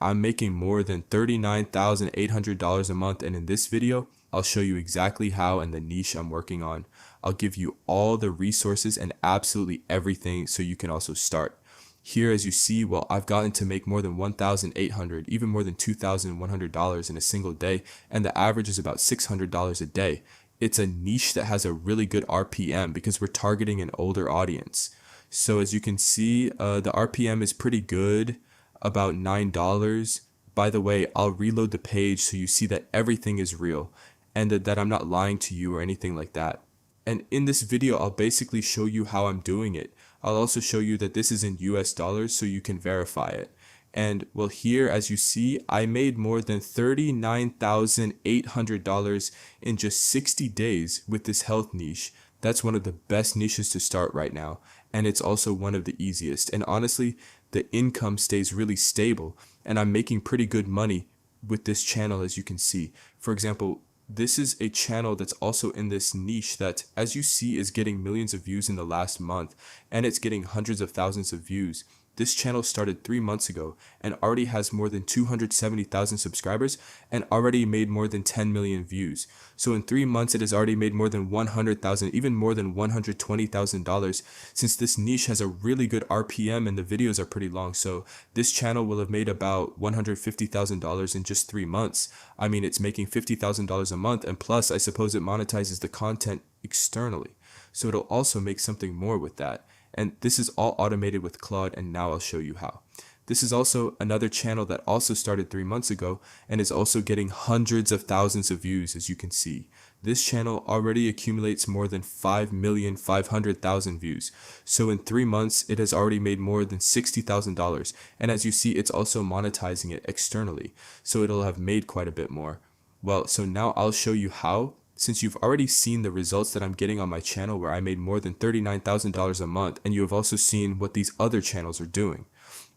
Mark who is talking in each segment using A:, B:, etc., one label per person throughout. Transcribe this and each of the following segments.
A: I'm making more than $39,800 a month, and in this video, I'll show you exactly how and the niche I'm working on. I'll give you all the resources and absolutely everything so you can also start. Here, as you see, well, I've gotten to make more than $1,800, even more than $2,100 in a single day, and the average is about $600 a day. It's a niche that has a really good RPM because we're targeting an older audience. So as you can see, the RPM is pretty good, about $9. By the way, I'll reload the page so you see that everything is real and that I'm not lying to you or anything like that. And in this video, I'll basically show you how I'm doing it. I'll also show you that this is in US dollars so you can verify it. And well, here, as you see, I made more than $39,800 in just 60 days with this health niche. That's one of the best niches to start right now. And it's also one of the easiest. And honestly, the income stays really stable. And I'm making pretty good money with this channel, as you can see. For example, this is a channel that's also in this niche that, as you see, is getting millions of views in the last month. And it's getting hundreds of thousands of views. This channel started 3 months ago and already has more than 270,000 subscribers and already made more than 10 million views. So in 3 months, it has already made more than 100,000, even more than $120,000, since this niche has a really good RPM and the videos are pretty long. So this channel will have made about $150,000 in just 3 months. I mean, it's making $50,000 a month, and plus, I suppose it monetizes the content externally. So it'll also make something more with that. And this is all automated with Claude, and now I'll show you how. This is also another channel that also started 3 months ago and is also getting hundreds of thousands of views, as you can see. This channel already accumulates more than 5,500,000 views. So in 3 months, it has already made more than $60,000. And as you see, it's also monetizing it externally. So it'll have made quite a bit more. Well, so now I'll show you how. Since you've already seen the results that I'm getting on my channel where I made more than $39,000 a month, and you have also seen what these other channels are doing.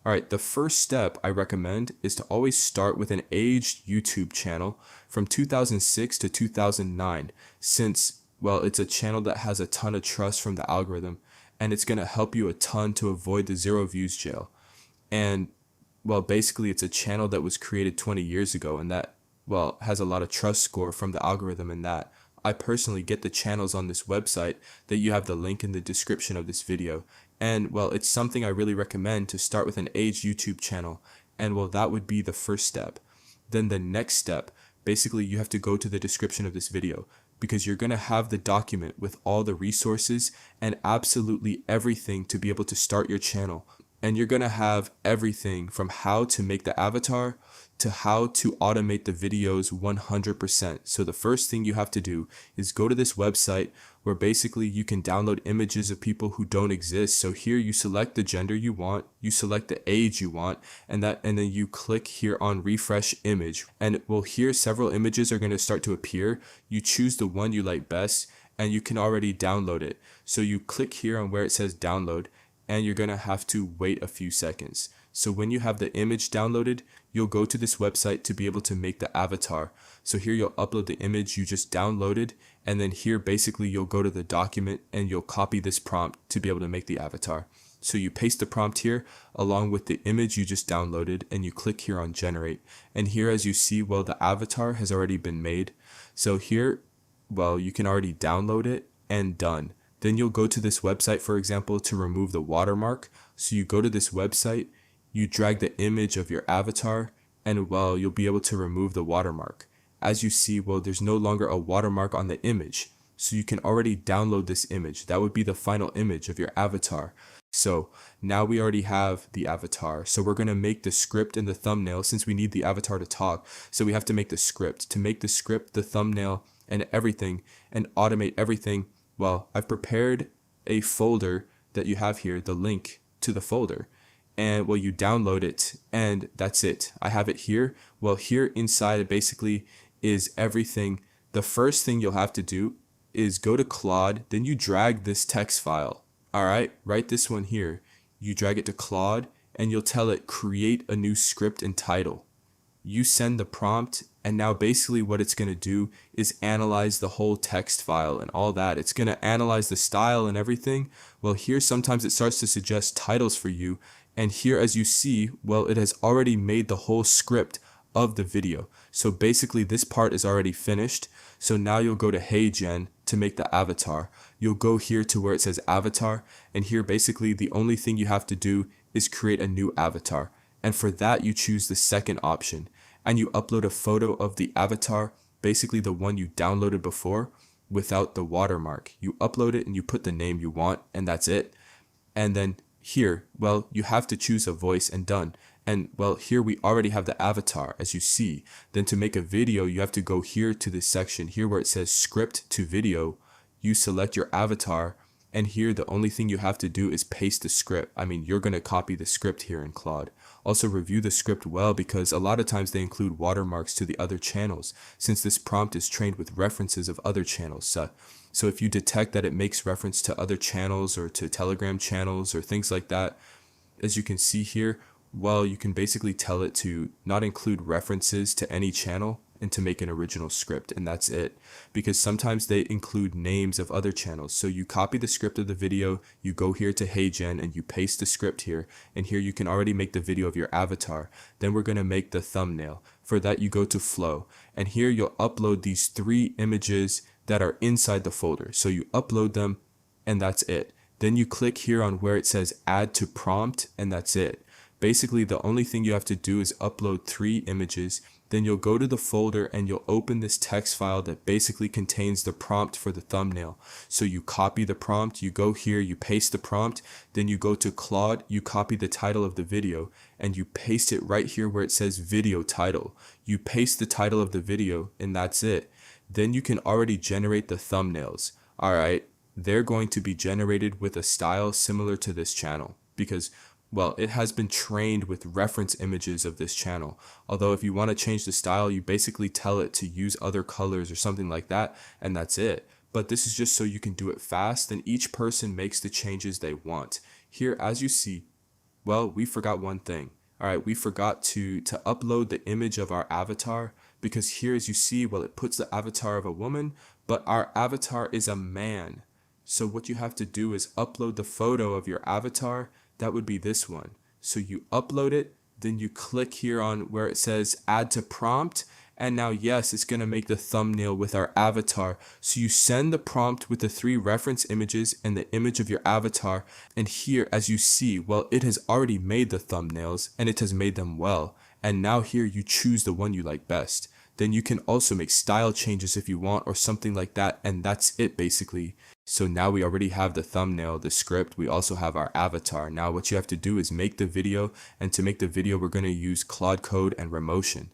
A: Alright, the first step I recommend is to always start with an aged YouTube channel from 2006 to 2009, since, well, it's a channel that has a ton of trust from the algorithm, and it's going to help you a ton to avoid the 0 views jail. And, well, basically it's a channel that was created 20 years ago, and that, well, has a lot of trust score from the algorithm in that. I personally get the channels on this website that you have the link in the description of this video. And, well, it's something I really recommend to start with an aged YouTube channel. And, well, that would be the first step. Then the next step, basically you have to go to the description of this video, because you're going to have the document with all the resources and absolutely everything to be able to start your channel. And you're going to have everything from how to make the avatar to how to automate the videos 100%. So the first thing you have to do is go to this website where basically you can download images of people who don't exist. So here you select the gender you want, you select the age you want, and then you click here on refresh image. And well, here several images are going to start to appear. You choose the one you like best and you can already download it. So you click here on where it says download, and you're going to have to wait a few seconds. So when you have the image downloaded, you'll go to this website to be able to make the avatar. So here you'll upload the image you just downloaded, and then here basically you'll go to the document and you'll copy this prompt to be able to make the avatar. So you paste the prompt here along with the image you just downloaded, and you click here on generate. And here, as you see, well, the avatar has already been made. So here, well, you can already download it and done. Then you'll go to this website, for example, to remove the watermark. So you go to this website, you drag the image of your avatar, and well, you'll be able to remove the watermark. As you see, well, there's no longer a watermark on the image. So you can already download this image. That would be the final image of your avatar. So now we already have the avatar. So we're going to make the script and the thumbnail, since we need the avatar to talk. So we have to make the script. To make the script, the thumbnail, and everything, and automate everything, well, I've prepared a folder that you have here, the link to the folder. And well, you download it, and that's it. I have it here. Well, here inside basically is everything. The first thing you'll have to do is go to Claude, then you drag this text file. All right, write this one here. You drag it to Claude, and you'll tell it create a new script and title. You send the prompt, and now basically what it's going to do is analyze the whole text file and all that. It's going to analyze the style and everything. Well, here sometimes it starts to suggest titles for you, And here, as you see, well, it has already made the whole script of the video. So basically this part is already finished. So now you'll go to Hey Gen to make the avatar. You'll go here to where it says avatar, and here basically the only thing you have to do is create a new avatar. And for that you choose the second option, and you upload a photo of the avatar, basically the one you downloaded before without the watermark. You upload it and you put the name you want, and that's it. And then here, well, you have to choose a voice and done. And well, here we already have the avatar, as you see. Then to make a video, you have to go here to this section here where it says script to video. You select your avatar, and here the only thing you have to do is paste the script. I mean, you're going to copy the script here in Claude. Also review the script well, because a lot of times they include watermarks to the other channels, since this prompt is trained with references of other channels. So if you detect that it makes reference to other channels or to Telegram channels or things like that, as you can see here, well, you can basically tell it to not include references to any channel and to make an original script, and that's it. Because sometimes they include names of other channels. So you copy the script of the video, you go here to Hey Gen and you paste the script here, and here you can already make the video of your avatar. Then we're going to make the thumbnail. For that you go to Flow, and here you'll upload these 3 images that are inside the folder. So you upload them, and that's it. Then you click here on where it says add to prompt, and that's it. Basically, the only thing you have to do is upload 3 images. Then you'll go to the folder and you'll open this text file that basically contains the prompt for the thumbnail. So you copy the prompt, you go here, you paste the prompt, then you go to Claude, you copy the title of the video, and you paste it right here where it says video title. You paste the title of the video, and that's it. Then you can already generate the thumbnails. Alright, they're going to be generated with a style similar to this channel, because well, it has been trained with reference images of this channel. Although if you want to change the style, you basically tell it to use other colors or something like that, and that's it. But this is just so you can do it fast, and each person makes the changes they want. Here, as you see, well, we forgot one thing. Alright, we forgot to upload the image of our avatar, because here, as you see, well, it puts the avatar of a woman, but our avatar is a man. So what you have to do is upload the photo of your avatar. That would be this one. So you upload it, then you click here on where it says add to prompt, and now yes, it's going to make the thumbnail with our avatar. So you send the prompt with the 3 reference images and the image of your avatar, and here, as you see, well, it has already made the thumbnails, and it has made them well. And now here you choose the one you like best. Then you can also make style changes if you want, or something like that, and that's it basically. So now we already have the thumbnail, the script, we also have our avatar. Now what you have to do is make the video, and to make the video we're going to use Claude Code and Remotion.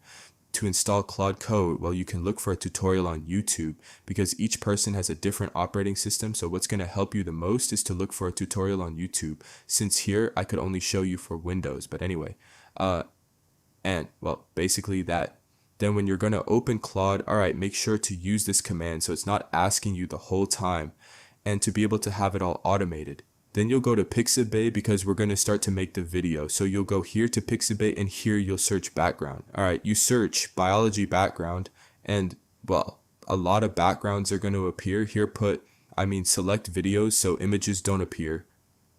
A: To install Claude Code, well, you can look for a tutorial on YouTube, because each person has a different operating system. So what's going to help you the most is to look for a tutorial on YouTube, since here I could only show you for Windows. But anyway, and well, basically that. Then when you're going to open Claude, alright, make sure to use this command so it's not asking you the whole time, and to be able to have it all automated. Then you'll go to Pixabay, because we're going to start to make the video. So you'll go here to Pixabay, and here you'll search background. Alright, you search biology background, and well, a lot of backgrounds are going to appear. Here select videos so images don't appear.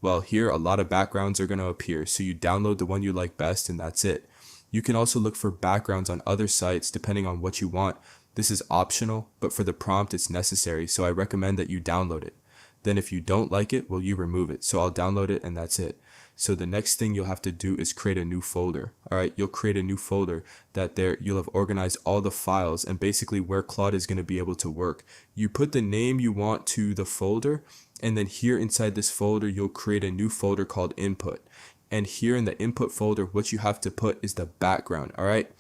A: Well, here a lot of backgrounds are going to appear. So you download the one you like best, and that's it. You can also look for backgrounds on other sites depending on what you want. This is optional, but for the prompt it's necessary, so I recommend that you download it. Then if you don't like it, well, you remove it. So I'll download it, and that's it. So the next thing you'll have to do is create a new folder. Alright, you'll create a new folder that you'll have organized all the files and basically where Claude is going to be able to work. You put the name you want to the folder, and then here inside this folder you'll create a new folder called input. And here in the input folder, what you have to put is the background. Alright,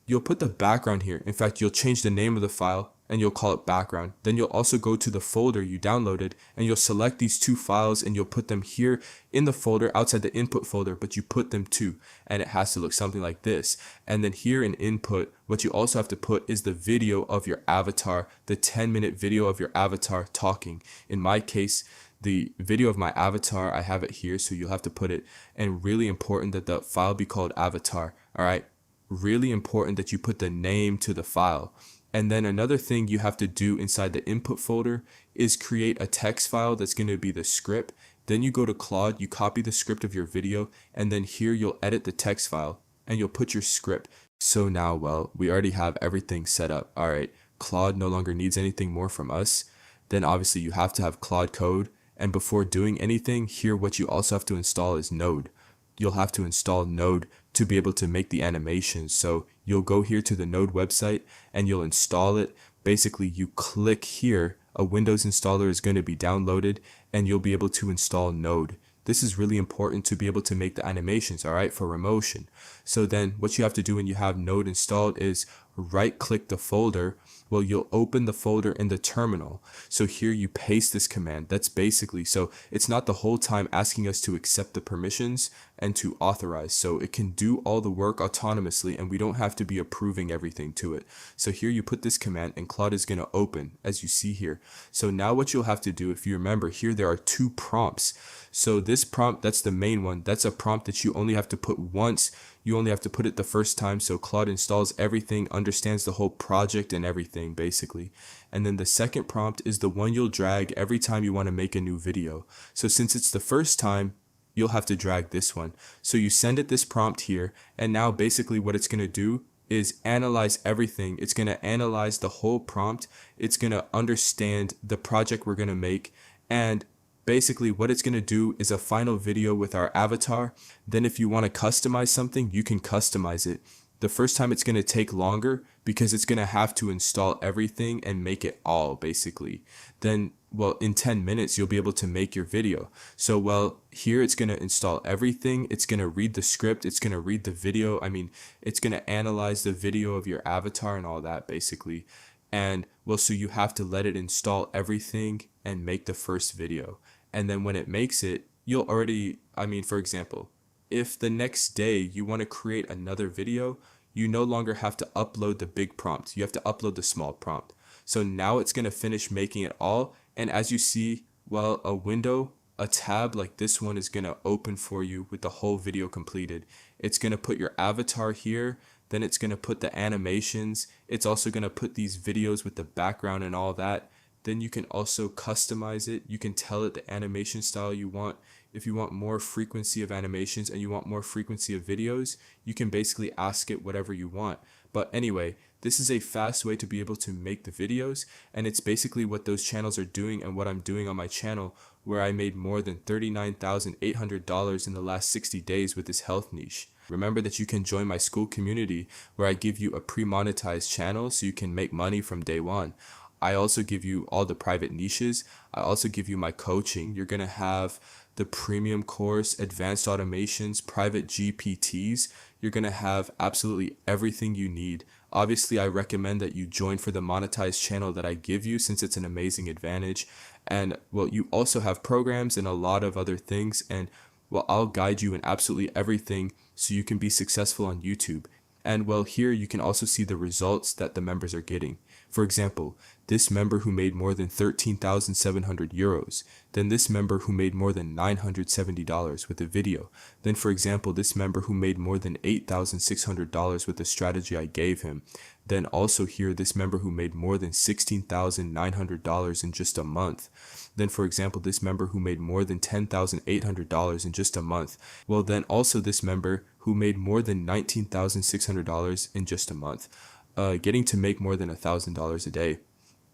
A: you'll put the background here. In fact, you'll change the name of the file and you'll call it background. Then you'll also go to the folder you downloaded, and you'll select these 2 files and you'll put them here in the folder outside the input folder, but you put them too, and it has to look something like this. And then here in input, what you also have to put is the video of your avatar, the 10-minute video of your avatar talking. In my case, the video of my avatar, I have it here, so you'll have to put it. And really important that the file be called avatar. Alright, really important that you put the name to the file. And then another thing you have to do inside the input folder is create a text file that's going to be the script, Then you go to Claude, you copy the script of your video, and then here you'll edit the text file and you'll put your script. So now, well, we already have everything set up. All right, Claude no longer needs anything more from us. Then obviously you have to have Claude Code. And before doing anything, here what you also have to install is Node. You'll have to install Node to be able to make the animations. So you'll go here to the Node website and you'll install it. Basically, you click here, a Windows installer is going to be downloaded and you'll be able to install Node. This is really important to be able to make the animations, all right, for Remotion. So then what you have to do when you have Node installed is right click the folder. Well, you'll open the folder in the terminal. So here you paste this command. That's basically, so it's not the whole time asking us to accept the permissions and to authorize. So it can do all the work autonomously and we don't have to be approving everything to it. So here you put this command and Claude is going to open as you see here. So now what you'll have to do, if you remember here, there are two prompts. So this prompt, that's the main one. That's a prompt that you only have to put once. You only have to put it the first time. So Claude installs everything, understands the whole project and everything basically. And then the second prompt is the one you'll drag every time you want to make a new video. So since it's the first time, you'll have to drag this one. So you send it this prompt here. And now basically what it's going to do is analyze everything. It's going to analyze the whole prompt. It's going to understand the project we're going to make. And basically what it's going to do is a final video with our avatar. Then if you want to customize something, you can customize it. The first time it's going to take longer because it's going to have to install everything and make it all basically. Then, well, in 10 minutes, you'll be able to make your video. So, well, here it's going to install everything. It's going to read the script. It's going to read the video. I mean, it's going to analyze the video of your avatar and all that basically. And well, so you have to let it install everything and make the first video. And then when it makes it, you'll already, I mean, for example, if the next day you want to create another video, you no longer have to upload the big prompt. You have to upload the small prompt. So now it's going to finish making it all. And as you see, well, a window, a tab like this one is going to open for you with the whole video completed. It's going to put your avatar here. Then it's going to put the animations. It's also going to put these videos with the background and all that. Then you can also customize it. You can tell it the animation style you want. If you want more frequency of animations and you want more frequency of videos, you can basically ask it whatever you want. But anyway, this is a fast way to be able to make the videos, and it's basically what those channels are doing and what I'm doing on my channel, where I made more than $39,800 in the last 60 days with this health niche. Remember that you can join my school community where I give you a pre-monetized channel so you can make money from day one. I also give you all the private niches. I also give you my coaching. You're going to have the premium course, advanced automations, private GPTs. You're going to have absolutely everything you need. Obviously, I recommend that you join for the monetized channel that I give you since it's an amazing advantage. And well, you also have programs and a lot of other things. And well, I'll guide you in absolutely everything so you can be successful on YouTube. And well, here you can also see the results that the members are getting. For example, this member who made more than 13,700 euros, then this member who made more than $970 with a video, then for example, this member who made more than $8,600 with the strategy I gave him, then also here this member who made more than $16,900 in just a month, then for example, this member who made more than $10,800 in just a month, well then also this member who made more than $19,600 in just a month. Getting to make more than $1,000 a day.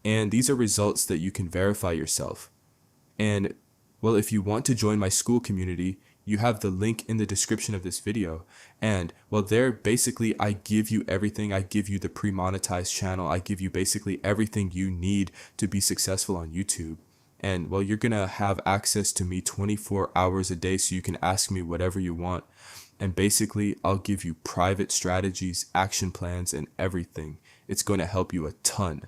A: And these are results that you can verify yourself. And well, if you want to join my school community, you have the link in the description of this video. And well, there basically I give you everything. I give you the pre-monetized channel. I give you basically everything you need to be successful on YouTube. And well, you're going to have access to me 24 hours a day so you can ask me whatever you want. And basically, I'll give you private strategies, action plans, and everything. It's going to help you a ton.